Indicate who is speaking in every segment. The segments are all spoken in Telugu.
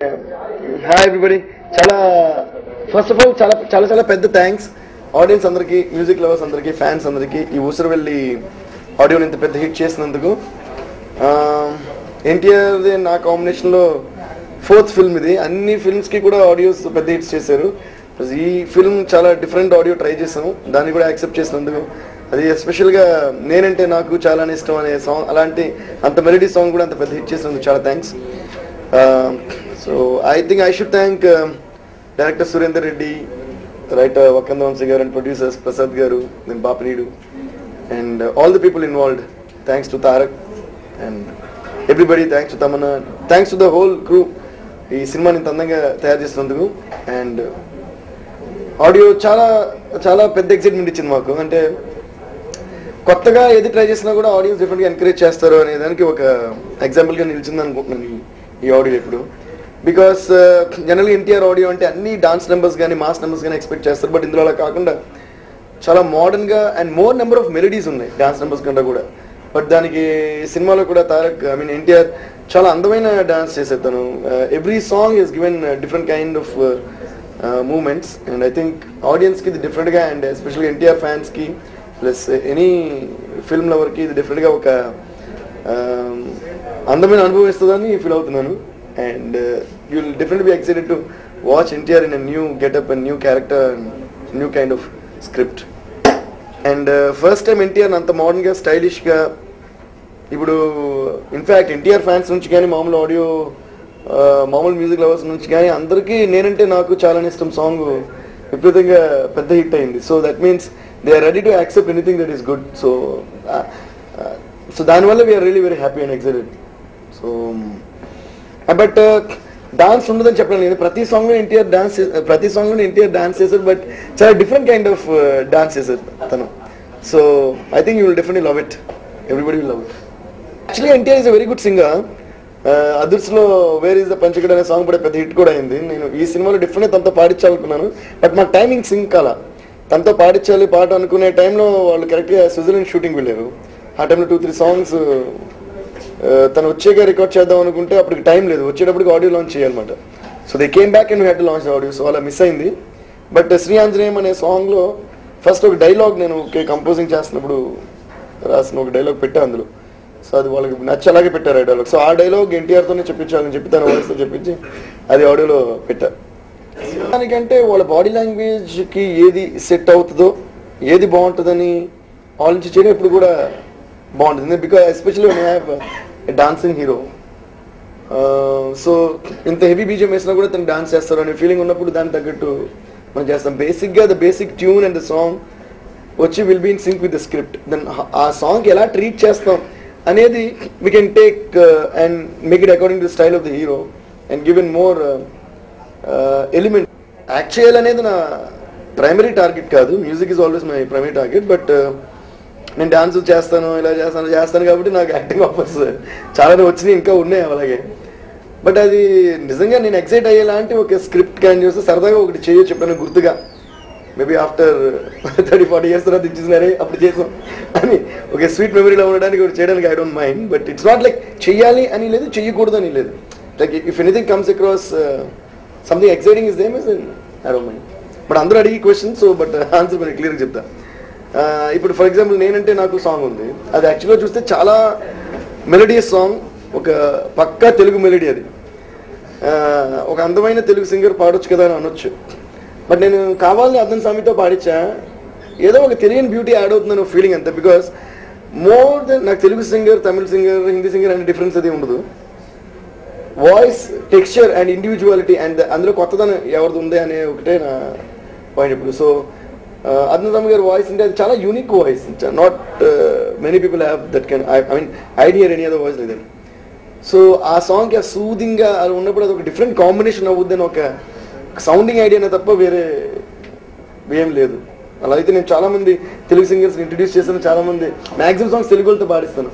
Speaker 1: Hi everybody. చాలా ఫస్ట్ ఆఫ్ ఆల్ చాలా చాలా చాలా పెద్ద థ్యాంక్స్ ఆడియన్స్ అందరికీ, మ్యూజిక్ లవర్స్ అందరికీ, ఫ్యాన్స్ అందరికీ ఈ ఊసరవెల్లి ఆడియోని ఇంత పెద్ద హిట్ చేసినందుకు. ఎన్టీఆర్ది నా కాంబినేషన్లో 4th ఫిల్మ్ ఇది. అన్ని ఫిల్మ్స్కి కూడా ఆడియోస్ పెద్ద హిట్స్ చేశారు. ఈ ఫిల్మ్ చాలా డిఫరెంట్ ఆడియో ట్రై చేసాము, దాన్ని కూడా యాక్సెప్ట్ చేసినందుకు. అది ఎస్పెషల్గా నేనంటే నాకు చాలా ఇష్టం అనే సాంగ్, అలాంటి అంత మెలడీ సాంగ్ కూడా అంత పెద్ద హిట్ చేసినందుకు చాలా thanks. So I think I should thank director Surender Reddy, writer Vakkantham Vamsi garu, and producers Prasad garu, then Bapineedu, and all the people involved. Thanks to Tarak and everybody, thanks to Tamannaah, thanks to the whole crew ఈ సినిమాని ఇంత అందంగా తయారు చేసినందుకు. అండ్ ఆడియో చాలా చాలా పెద్ద ఎక్సైట్మెంట్ ఇచ్చింది మాకు. అంటే కొత్తగా ఏది ట్రై చేసినా కూడా ఆడియన్స్ డిఫరెంట్గా ఎంకరేజ్ చేస్తారు అనే దానికి ఒక ఎగ్జాంపుల్గా నిలిచింది అనుకుంటున్నాను ఈ ఆడియో ఇప్పుడు. బికాస్ జనరల్గా ఎన్టీఆర్ ఆడియో అంటే అన్ని డాన్స్ నెంబర్స్ కానీ మాస్ నెంబర్స్ కానీ ఎక్స్పెక్ట్ చేస్తారు. బట్ ఇందులో అలా కాకుండా చాలా మోడర్న్గా and more number of melodies ఉన్నాయి డాన్స్ నెంబర్స్ కంటే కూడా. బట్ దానికి సినిమాలో కూడా తారక్, ఐ మీన్ ఎన్టీఆర్ చాలా అందమైన డాన్స్ చేసేది తను. Every song is given different kind of moments. And I think ఆడియన్స్కి ఇది డిఫరెంట్గా, అండ్ ఎస్పెషల్గా ఎన్టీఆర్ ఫ్యాన్స్కి ప్లస్ ఎనీ ఫిల్మ్ లవర్కి ఇది డిఫరెంట్గా ఒక అందమైన అనుభవం ఇస్తుందని ఫీల్ అవుతున్నాను. And you will definitely be excited to watch NTR in a new getup and new character and new kind of script. And first time NTR అంత మోడర్న్గా స్టైలిష్గా, ఇప్పుడు ఇన్ఫ్యాక్ట్ ఎన్టీఆర్ ఫ్యాన్స్ నుంచి కానీ మామూలు ఆడియో మామూలు మ్యూజిక్ లవర్స్ నుంచి కానీ అందరికీ నేనంటే నాకు చాలా ఇష్టం సాంగ్ విపరీతంగా పెద్ద హిట్ అయింది. So that means they are ready to accept anything that is good. So దానివల్ల we are really very happy and excited. So but dance ఉండదని చెప్పాను నేను. ప్రతి సాంగ్లో ఎన్టీఆర్ డాన్స్ చేశారు, బట్ చాలా డిఫరెంట్ కైండ్ ఆఫ్ డాన్స్ చేశారు తను. So I think you will definitely love it, everybody will love it. Actually NTR is a very good singer. అదర్స్లో వేర్ ఈజ్ ద పంచగడ్ అనే సాంగ్ కూడా పెద్ద హిట్ కూడా అయింది. నేను ఈ సినిమాలో డిఫరెంట్గా తనతో పాడించాలనుకున్నాను, బట్ మా టైమింగ్ సింక్ కాల. తనతో పాడించాలి పాట అనుకునే టైంలో వాళ్ళు కరెక్ట్గా స్విట్జర్లాండ్ షూటింగ్ వెళ్ళారు. ఆ టైంలో 2-3 సాంగ్స్ తను వచ్చేగా రికార్డ్ చేద్దాం అనుకుంటే అప్పటికి టైం లేదు, వచ్చేటప్పటికి ఆడియో లాంచ్ చేయాలన్నమాట. So they came back and we had to launch audio. So అలా మిస్ అయింది. బట్ శ్రీ ఆంజనేయం అనే సాంగ్లో ఫస్ట్ ఒక డైలాగ్ నేను కంపోజింగ్ చేస్తున్నప్పుడు రాసిన ఒక డైలాగ్ పెట్టా అందులో. సో అది వాళ్ళకి నచ్చలాగే పెట్టారు ఆ డైలాగ్. సో ఆ డైలాగ్ ఎన్టీఆర్తోనే చెప్పించాలని చెప్పి తన వాయిస్తో చెప్పించి అది ఆడియోలో పెట్టారు. దానికంటే వాళ్ళ బాడీ లాంగ్వేజ్కి ఏది సెట్ అవుతుందో, ఏది బాగుంటుందని ఆలోచించి చేయడం ఇప్పుడు కూడా బాగుంటుంది. Because especially one have dancing hero. So ఇంత హెవీ బీజియం వేసినా కూడా తను డాన్స్ చేస్తారు అనే ఫీలింగ్ ఉన్నప్పుడు దానికి తగ్గట్టు మనం చేస్తాం. బేసిక్గా the basic tune and the song వచ్చి will be in sync with the script. Then ఆ సాంగ్ ఎలా ట్రీట్ చేస్తాం అనేది we can take and make it according to the style of the hero and give in more element. Act చేయాలనేది నా ప్రైమరీ టార్గెట్ కాదు, music is always my primary target. But నేను డాన్స్ చేస్తాను, ఇలా చేస్తాను కాబట్టి నాకు యాక్టింగ్ ఆఫర్స్ చాలానే వచ్చినాయి, ఇంకా ఉన్నాయి అలాగే. బట్ అది నిజంగా నేను ఎక్సైట్ అయ్యేలాంటి ఒక స్క్రిప్ట్ కానీ చూస్తే సరదాగా ఒకటి చేయొచ్చు చెప్పాను గుర్తుగా. మేబీ ఆఫ్టర్ 30-40 years తర్వాత ఇచ్చినారే అప్పుడు చేసాం అని ఒక స్వీట్ మెమరీలో ఉండడానికి ఒకటి చేయడానికి I don't mind. But it's not like చెయ్యాలి అని లేదు, చెయ్యకూడదు అని లేదు. Like if anything comes across something exciting is them is I don't mind. But అందరూ అడిగి క్వశ్చన్, సో బట్ ఆన్సర్ నేను క్లియర్గా చెప్తా. ఇప్పుడు ఫర్ ఎగ్జాంపుల్ నేనంటే నాకు సాంగ్ ఉంది, అది యాక్చువల్గా చూస్తే చాలా మెలోడియస్ సాంగ్, ఒక పక్కా తెలుగు మెలోడీ. అది ఒక అందమైన తెలుగు సింగర్ పాడొచ్చు కదా అని అనొచ్చు. బట్ నేను కావాలని అదన్ స్వామితో పాడించా, ఏదో ఒక తెలియని బ్యూటీ యాడ్ అవుతుందని ఒక ఫీలింగ్ అంతే. బికాస్ మోర్ దెన్ నాకు తెలుగు సింగర్, తమిళ సింగర్, హిందీ సింగర్ అనే డిఫరెన్స్ అది ఉండదు. Voice texture and individuality and అందులో కొత్తదనం ఎవరిది ఉంది అనే ఒకటే నా పాయింట్ ఇప్పుడు. సో అదన్ స్వామి గారి వాయిస్ అంటే అది చాలా unique voice. Not many people have that can I mean I here any other voice లేదండి. సో ఆ సాంగ్కి ఆ సూదింగ్గా అది ఉన్నప్పుడు అది ఒక డిఫరెంట్ కాంబినేషన్ అవుద్దని ఒక సౌండింగ్ ఐడియానే తప్ప వేరే ఏం లేదు. అలా అయితే నేను చాలామంది తెలుగు సింగర్స్ని ఇంట్రడ్యూస్ చేస్తాను, చాలామంది మ్యాక్సిమం సాంగ్స్ తెలుగుతో పాడిస్తాను.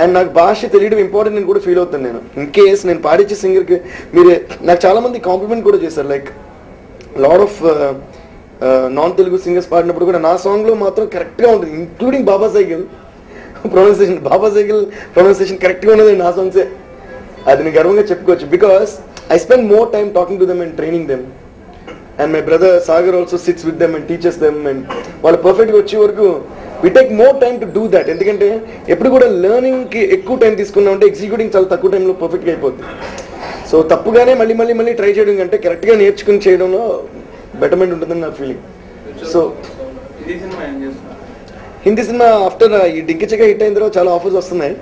Speaker 1: అండ్ నాకు భాష తెలియడం ఇంపార్టెంట్ నేను కూడా ఫీల్ అవుతాను. నేను ఇన్ కేస్ నేను పాడించే సింగర్కి మీరే నాకు చాలామంది కాంప్లిమెంట్ కూడా చేశారు. Like lot of non Telugu singers పాడినప్పుడు కూడా నా సాంగ్లో మాత్రం కరెక్ట్గా ఉంటుంది, ఇంక్లూడింగ్ బాబా సైకిల్ ప్రొనౌన్సియేషన్ కరెక్ట్గా ఉన్నది నా సాంగ్సే. అది నేను గర్వంగా చెప్పుకోవచ్చు. Because I spend more time talking to them and training them. And my brother Sagar also sits with them and teaches them, and వాళ్ళు పర్ఫెక్ట్గా వచ్చే వరకు we take more time to do that. ఎందుకంటే ఎప్పుడు కూడా లెర్నింగ్కి ఎక్కువ టైం తీసుకున్నామంటే ఎగ్జిక్యూటింగ్ చాలా తక్కువ టైంలో పర్ఫెక్ట్గా అయిపోద్ది. సో తప్పుగానే మళ్ళీ ట్రై చేయడం కంటే కరెక్ట్గా నేర్చుకుని చేయడంలో బెటర్మెంట్ ఉంటుందని నా feeling. So Hindi cinema after ఈ డింకిచగా హిట్ అయిన తర్వాత చాలా ఆఫర్స్ వస్తున్నాయి.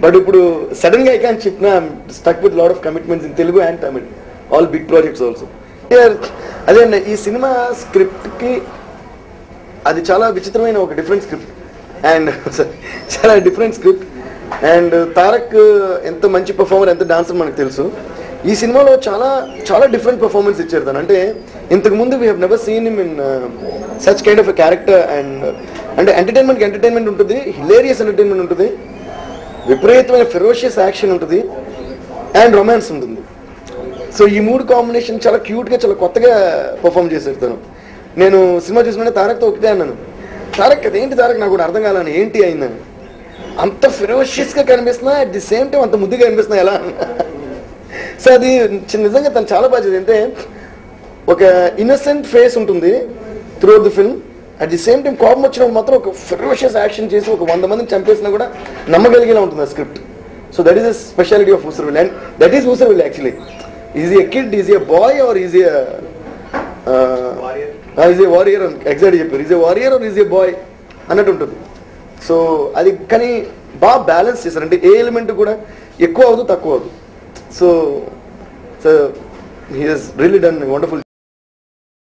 Speaker 1: బట్ ఇప్పుడు సడన్గా ఐ క్యాన్ చెప్పిన stuck with lot of commitments in Telugu and Tamil, all big projects also. అదే అన్న, ఈ సినిమా స్క్రిప్ట్కి అది చాలా విచిత్రమైన ఒక డిఫరెంట్ స్క్రిప్ట్ అండ్ చాలా డిఫరెంట్ స్క్రిప్ట్. అండ్ తారక్ ఎంత మంచి పర్ఫార్మర్, ఎంత డాన్సర్ మనకు తెలుసు. ఈ సినిమాలో చాలా డిఫరెంట్ పర్ఫార్మెన్స్ ఇచ్చారు తను. అంటే ఇంతకుముందు we have never seen him in such kind of a character. And అంటే ఎంటర్టైన్మెంట్ ఉంటుంది, హిలేరియస్ ఎంటర్టైన్మెంట్ ఉంటుంది, విపరీతమైన ఫెరోషియస్ యాక్షన్ ఉంటుంది, అండ్ రొమాన్స్ ఉంటుంది. సో ఈ మూడు కాంబినేషన్ చాలా క్యూట్గా, చాలా కొత్తగా పర్ఫామ్ చేశారు తను. నేను సినిమా చూసినట్టే తారక్తో ఒకటే అన్నాను, తారక్ అదేంటి తారక్ నాకు కూడా అర్థం కాలని, ఏంటి అయిందని. అంత ఫెరోషియస్గా కనిపిస్తున్నా, అట్ ది సేమ్ టైం అంత ముద్దుగా కనిపిస్తున్నా ఎలా. సో అది నిజంగా తను చాలా బాగా చేసింది. అంటే ఒక ఇన్నసెంట్ ఫేస్ ఉంటుంది through out the film, at the same time కోపం వచ్చినప్పుడు మాత్రం ఒక ఫెరోషియస్ యాక్షన్ చేసి ఒక 100 మందిని చంపేసినా కూడా నమ్మగలిగేలా ఉంటుంది ఆ script. So that is the speciality of Oosaravelli, and that is Oosaravelli actually. Is a kid, is a boy or is a warrior అని ఎగ్జాక్ట్ చెప్పారు. Is a warrior or is a boy అన్నట్టు ఉంటుంది. సో అది కానీ బాగా బ్యాలెన్స్ చేశారు. అంటే ఏ ఎలిమెంట్ కూడా ఎక్కువ అవ్వదు, తక్కువ అవ్వదు. So he he's really done wonderful